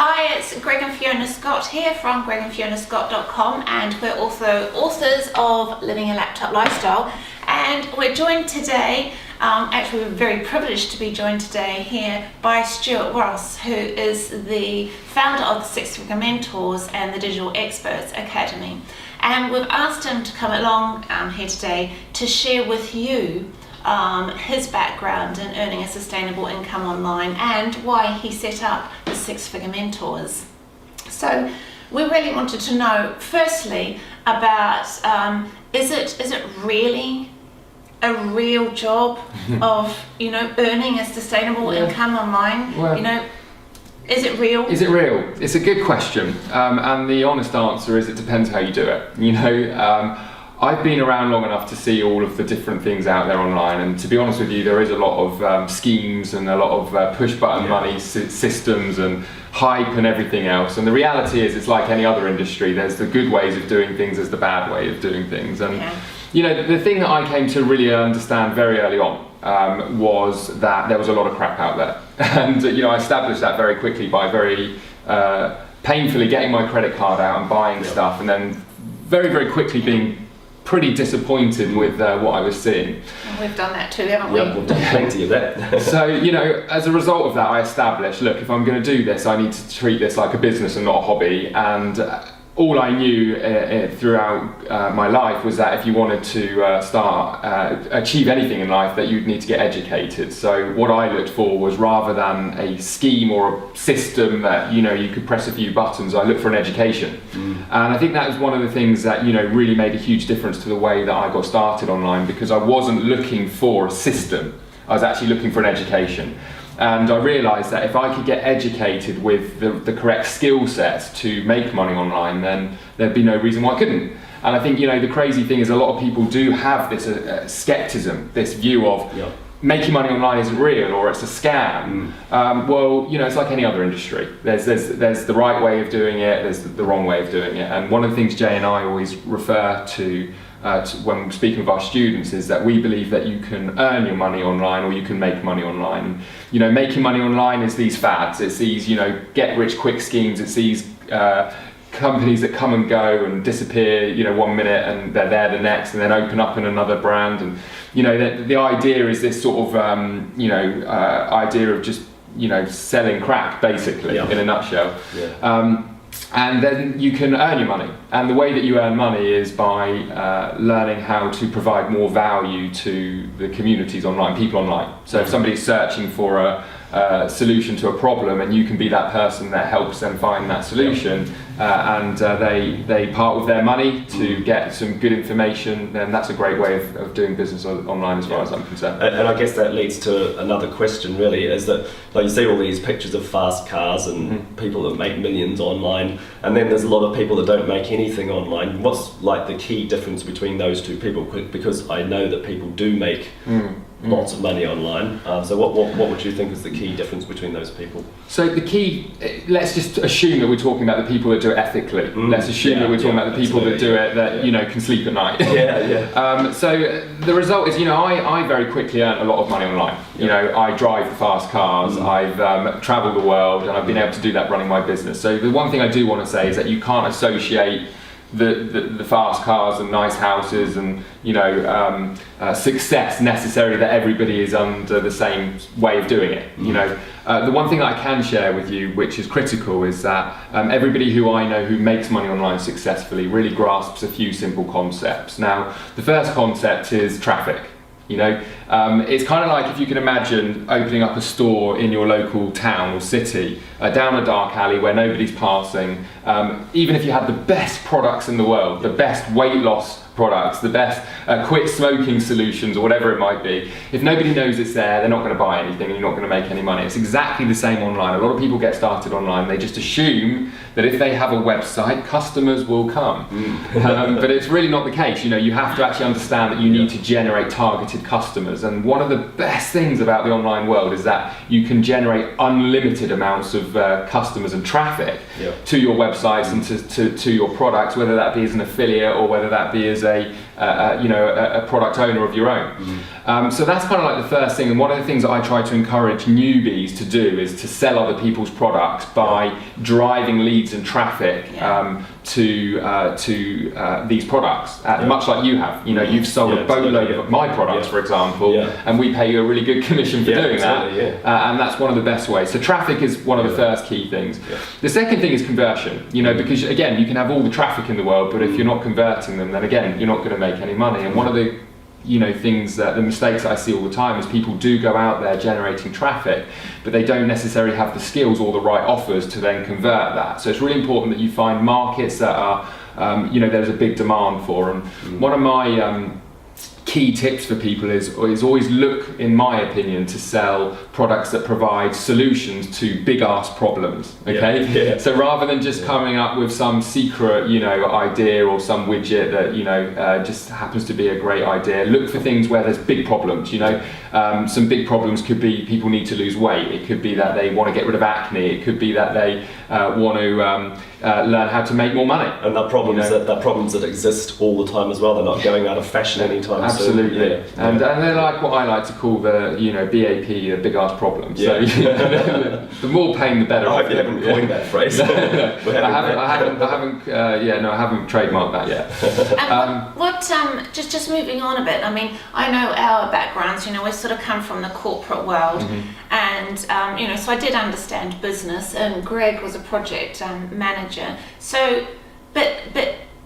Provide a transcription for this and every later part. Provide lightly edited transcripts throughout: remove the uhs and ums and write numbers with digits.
Hi, it's Greg and Fiona Scott here from gregandfionascott.com, and we're also authors of Living a Laptop Lifestyle, and we're joined today, actually we're very privileged to be joined today here by Stuart Ross, who is the founder of the Six Figure Mentors and the Digital Experts Academy. And we've asked him to come along here today to share with you his background in earning a sustainable income online and why he set up the Six Figure Mentors. So we really wanted to know, firstly, about is it really a real job of earning a sustainable income online? Well, is it real? Is it real? It's a good question, and the honest answer is it depends how you do it. I've been around long enough to see all of the different things out there online, and to be honest with you, there is a lot of schemes and a lot of push button money systems and hype and everything else. And the reality is, it's like any other industry. There's the good ways of doing things, there's the bad way of doing things. And the thing that I came to really understand very early on was that there was a lot of crap out there, and I established that very quickly by very painfully getting my credit card out and buying stuff, and then very, very quickly being pretty disappointed with what I was seeing. And we've done that too, haven't we? Yeah, we've done plenty of that. So, as a result of that, I established, look, if I'm going to do this, I need to treat this like a business and not a hobby. And all I knew throughout my life was that if you wanted to achieve anything in life, that you'd need to get educated. So what I looked for was, rather than a scheme or a system that you could press a few buttons, I looked for an education. And I think that was one of the things that really made a huge difference to the way that I got started online, because I wasn't looking for a system, I was actually looking for an education. And I realised that if I could get educated with the correct skill sets to make money online, then there'd be no reason why I couldn't. And I think the crazy thing is, a lot of people do have this skepticism, this view of making money online isn't real, or it's a scam. It's like any other industry. There's the right way of doing it, there's the wrong way of doing it. And one of the things Jay and I always refer to when speaking with our students is that we believe that you can earn your money online, or you can make money online. Making money online is these fads, it's these get rich quick schemes, it's these companies that come and go and disappear 1 minute and they're there the next, and then open up in another brand. And the idea is this sort of idea of just selling crack, basically, in a nutshell. And then you can earn your money, and the way that you earn money is by learning how to provide more value to the communities online, people online. So if somebody's searching for a solution to a problem, and you can be that person that helps them find that solution, and they part with their money to get some good information, then that's a great way of doing business online, as far as I'm concerned. And I guess that leads to another question, really, is that you see all these pictures of fast cars and people that make millions online, and then there's a lot of people that don't make anything online. What's the key difference between those two people? Because I know that people do make lots of money online. So what would you think is the key difference between those people? So the key, let's just assume that we're talking about the people that do it ethically. Let's assume that we're talking about the people that do it that can sleep at night. So the result is, I very quickly earned a lot of money online. I drive fast cars, I've travelled the world, and I've been able to do that running my business. So the one thing I do want to say is that you can't associate the fast cars and nice houses and success necessarily that everybody is under the same way of doing it. The one thing that I can share with you, which is critical, is that everybody who I know who makes money online successfully really grasps a few simple concepts. Now, the first concept is traffic. It's kind of like if you can imagine opening up a store in your local town or city down a dark alley where nobody's passing. Even if you had the best products in the world, the best weight loss products, the best quit smoking solutions, or whatever it might be, if nobody knows it's there, they're not going to buy anything, and you're not going to make any money. It's exactly the same online. A lot of people get started online, they just assume that if they have a website, customers will come. But it's really not the case. You have to actually understand that you need to generate targeted customers. And one of the best things about the online world is that you can generate unlimited amounts of customers and traffic to your websites and to your products, whether that be as an affiliate or whether that be as a a product owner of your own. So that's kind of like the first thing, and one of the things that I try to encourage newbies to do is to sell other people's products by driving leads and traffic to these products, much like you have. You've sold a boatload of my products, for example, and we pay you a really good commission for doing that, and that's one of the best ways. So traffic is one of the first key things. The second thing is conversion, because again, you can have all the traffic in the world, but if you're not converting them, then again, you're not going to make any money. And one of the things that the mistakes that I see all the time is people do go out there generating traffic, but they don't necessarily have the skills or the right offers to then convert that. So it's really important that you find markets that are, there's a big demand for. And one of my key tips for people is always look, in my opinion, to sell products that provide solutions to big ass problems. Okay, so rather than just coming up with some secret idea or some widget that just happens to be a great idea, look for things where there's big problems. Some big problems could be people need to lose weight, it could be that they want to get rid of acne, it could be that they want to learn how to make more money. And that problems that exist all the time as well. They're not going out of fashion anytime soon. Absolutely. And they're like what I like to call the BAP, the big ass problem. So the more pain, the better. I hope you haven't coined that phrase. I haven't trademarked that yet. And just moving on a bit. I mean, I know our backgrounds. We sort of come from the corporate world, and so I did understand business. And Greg was a project manager. So, but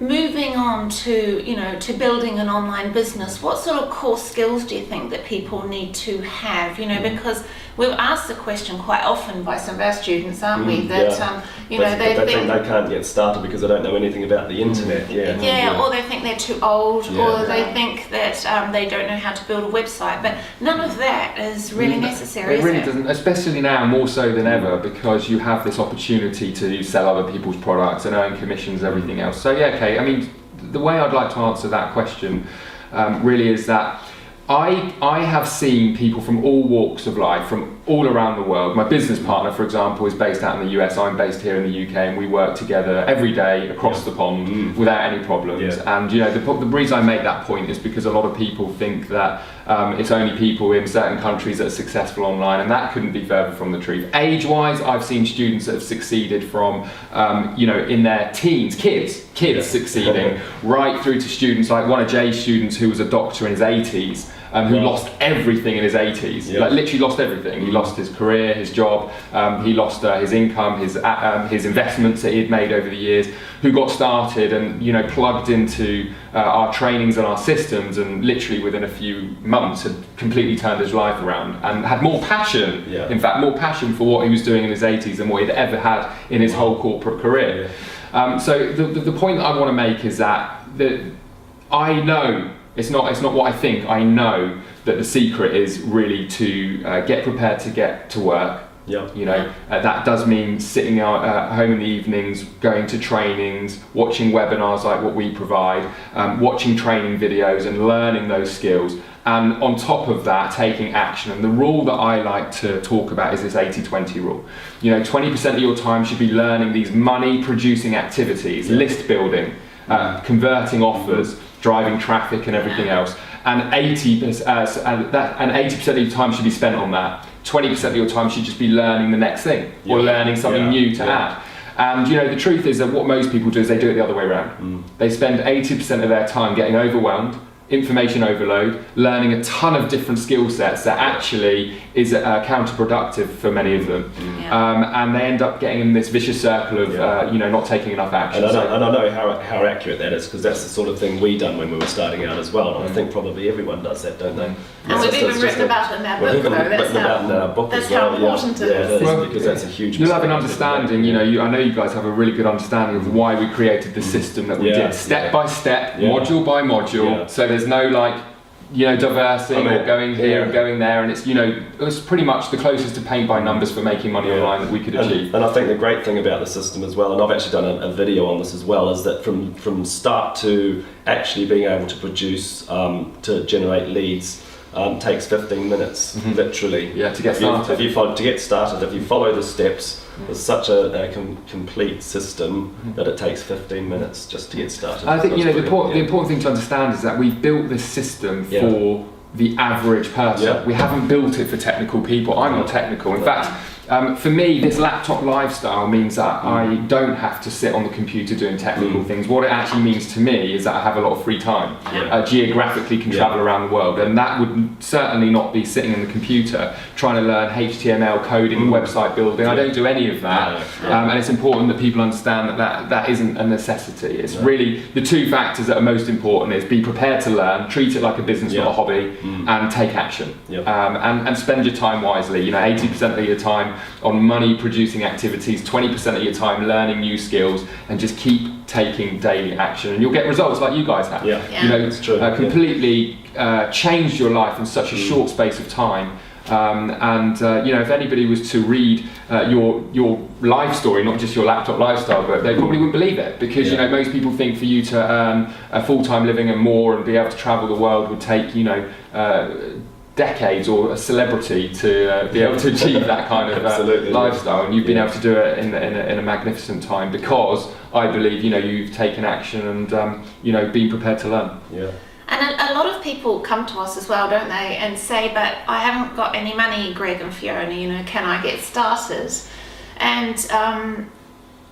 moving on to to building an online business, what sort of core skills do you think that people need to have? Because we're asked the question quite often by some of our students, aren't we? That they think they can't get started because they don't know anything about the internet. Or they think they're too old, or they think that they don't know how to build a website. But none of that is really necessary. It really doesn't, especially now more so than ever, because you have this opportunity to sell other people's products and earn commissions, everything else. So I mean, the way I'd like to answer that question really is that I have seen people from all walks of life, from all around the world. My business partner, for example, is based out in the US, I'm based here in the UK, and we work together every day across the pond without any problems. And the reason I make that point is because a lot of people think that it's only people in certain countries that are successful online, and that couldn't be further from the truth. Age-wise, I've seen students that have succeeded from, in their teens, kids succeeding, right through to students like one of Jay's students who was a doctor in his 80s, who lost everything in his 80s, like literally lost everything. He lost his career, his job, he lost his income, his investments that he had made over the years, who got started and plugged into our trainings and our systems, and literally within a few months had completely turned his life around and had more passion, in fact more passion for what he was doing in his 80s than what he'd ever had in his whole corporate career. So the point that I want to make is that I know, it's not what I think, I know that the secret is really to get prepared to get to work. That does mean sitting out at home in the evenings, going to trainings, watching webinars like what we provide, watching training videos and learning those skills. And on top of that, taking action. And the rule that I like to talk about is this 80-20 rule. 20% of your time should be learning these money producing activities, list building, converting offers, driving traffic and everything else. And 80% of your time should be spent on that. 20% of your time should just be learning the next thing or learning something new to add. And the truth is that what most people do is they do it the other way around. They spend 80% of their time getting overwhelmed, information overload, learning a ton of different skill sets that actually is counterproductive for many of them. And they end up getting in this vicious circle of not taking enough action. And I know how accurate that is, because that's the sort of thing we done when we were starting out as well. And I think probably everyone does that, don't they? And we've even written about it in our book, though. That's how important it is. Because that's a huge. You'll have an understanding. I know you guys have a really good understanding of why we created the system that we did, step by step, module by module. So there's no diversing or going here and going there, and it was pretty much the closest to paint by numbers for making money online that we could achieve. And I think the great thing about the system as well, and I've actually done a video on this as well, is that from start to actually being able to produce, to generate leads, takes 15 minutes, literally. Yeah, to get started. To get started, if you follow the steps, there's such a complete system that it takes 15 minutes just to get started. I think That's the brilliant. important thing to understand is that we've built this system for the average person. Yeah. We haven't built it for technical people. I'm not technical. In fact, for me, this laptop lifestyle means that I don't have to sit on the computer doing technical things. What it actually means to me is that I have a lot of free time. Geographically can travel around the world, and that would certainly not be sitting in the computer trying to learn HTML coding, website building. I don't do any of that, and it's important that people understand that isn't a necessity. It's really the two factors that are most important is be prepared to learn, treat it like a business, not a hobby, and take action. And spend your time wisely. 80% of your time on money producing activities, 20% of your time learning new skills, and just keep taking daily action, and you'll get results like you guys have. It's true. Completely changed your life in such a short space of time. If anybody was to read your life story, not just your laptop lifestyle, but they probably wouldn't believe it, because most people think for you to earn a full-time living and more and be able to travel the world would take decades or a celebrity to be able to achieve that kind of lifestyle, and you've been able to do it in a magnificent time because I believe you've taken action and been prepared to learn. And a lot of people come to us as well, don't they, and say, but I haven't got any money, Greg and Fiona, can I get started? And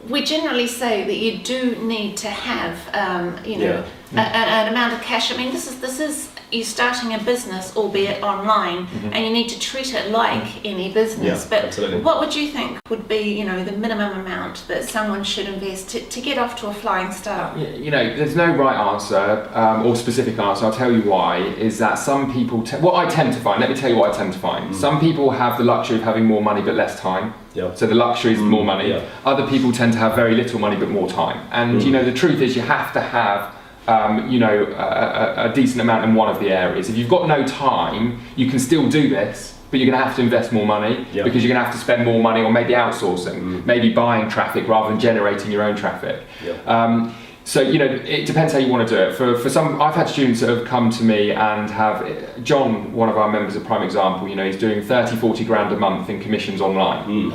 we generally say that you do need to have an amount of cash. I mean, this is you're starting a business, albeit online, and you need to treat it like any business. But absolutely. What would you think would be, the minimum amount that someone should invest to get off to a flying start? There's no right answer or specific answer. I'll tell you why. Is that some people? What I tend to find. Let me tell you what I tend to find. Some people have the luxury of having more money but less time. So the luxury is more money. Other people tend to have very little money but more time. And the truth is, you have to have a decent amount in one of the areas. If you've got no time, you can still do this, but you're going to have to invest more money because you're going to have to spend more money on maybe outsourcing, maybe buying traffic rather than generating your own traffic. So it depends how you want to do it. For some, I've had students that have come to me and have John, one of our members, a prime example. He's doing 30-40 grand a month in commissions online,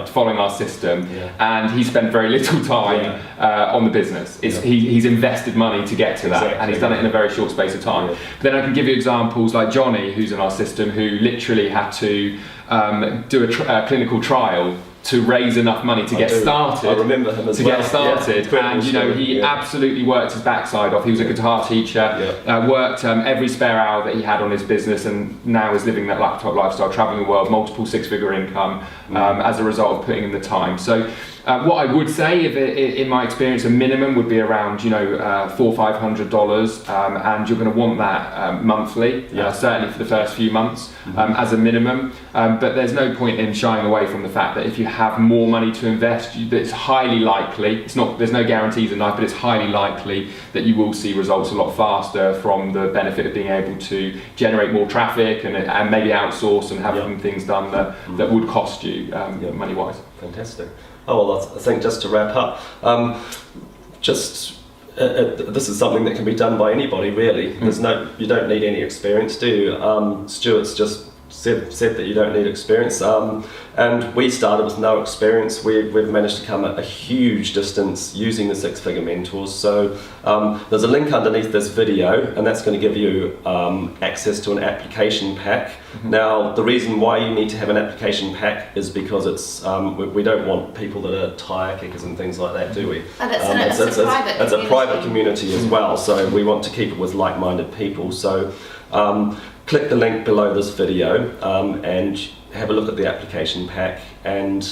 following our system, and he spent very little time on the business. He's invested money to get to that, and he's done it in a very short space of time. But then I can give you examples like Johnny, who's in our system, who literally had to do a clinical trial to raise enough money to get started. I remember him as well. Get started, and he absolutely worked his backside off. He was a guitar teacher, worked every spare hour that he had on his business, and now is living that laptop lifestyle, traveling the world, multiple six-figure income as a result of putting in the time. So what I would say, in my experience, a minimum would be around $400 or $500, and you're going to want that monthly, certainly for the first few months as a minimum. But there's no point in shying away from the fact that if you have more money to invest, it's highly likely. There's no guarantees in life, but it's highly likely that you will see results a lot faster from the benefit of being able to generate more traffic and maybe outsource and have things done that would cost you money-wise. Fantastic. Oh, well, I think just to wrap up, this is something that can be done by anybody, really. You don't need any experience, do you? Stuart's just said that you don't need experience, and we started with no experience. We've managed to come a huge distance using the Six Figure Mentors. So there's a link underneath this video, and that's going to give you access to an application pack. Now, the reason why you need to have an application pack is because it's we don't want people that are tire kickers and things like that, do we? And it's a private community as well, so we want to keep it with like-minded people. So click the link below this video and have a look at the application pack, and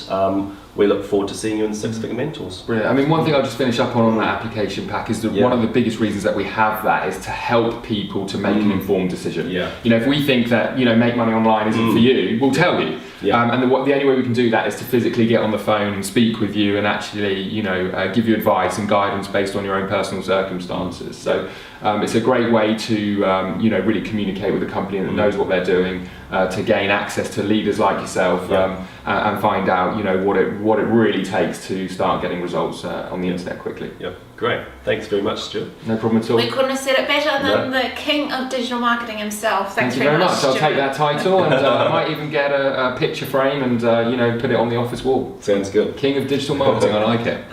we look forward to seeing you in Six Figure Mentors. Brilliant. I mean, one thing I'll just finish up on that application pack is that one of the biggest reasons that we have that is to help people to make an informed decision. If we think that make money online isn't for you, we'll tell you. And the only way we can do that is to physically get on the phone and speak with you and actually give you advice and guidance based on your own personal circumstances. So it's a great way to really communicate with a company that knows what they're doing, to gain access to leaders like yourself, and find out what what it really takes to start getting results on the internet quickly. Yeah, great. Thanks very much, Stuart. No problem at all. We couldn't have said it better than No. the king of digital marketing himself. Thank Thanks you very much. I'll Stuart. take that title, and I might even get a picture frame and put it on the office wall. Sounds good. King of digital marketing. I like it.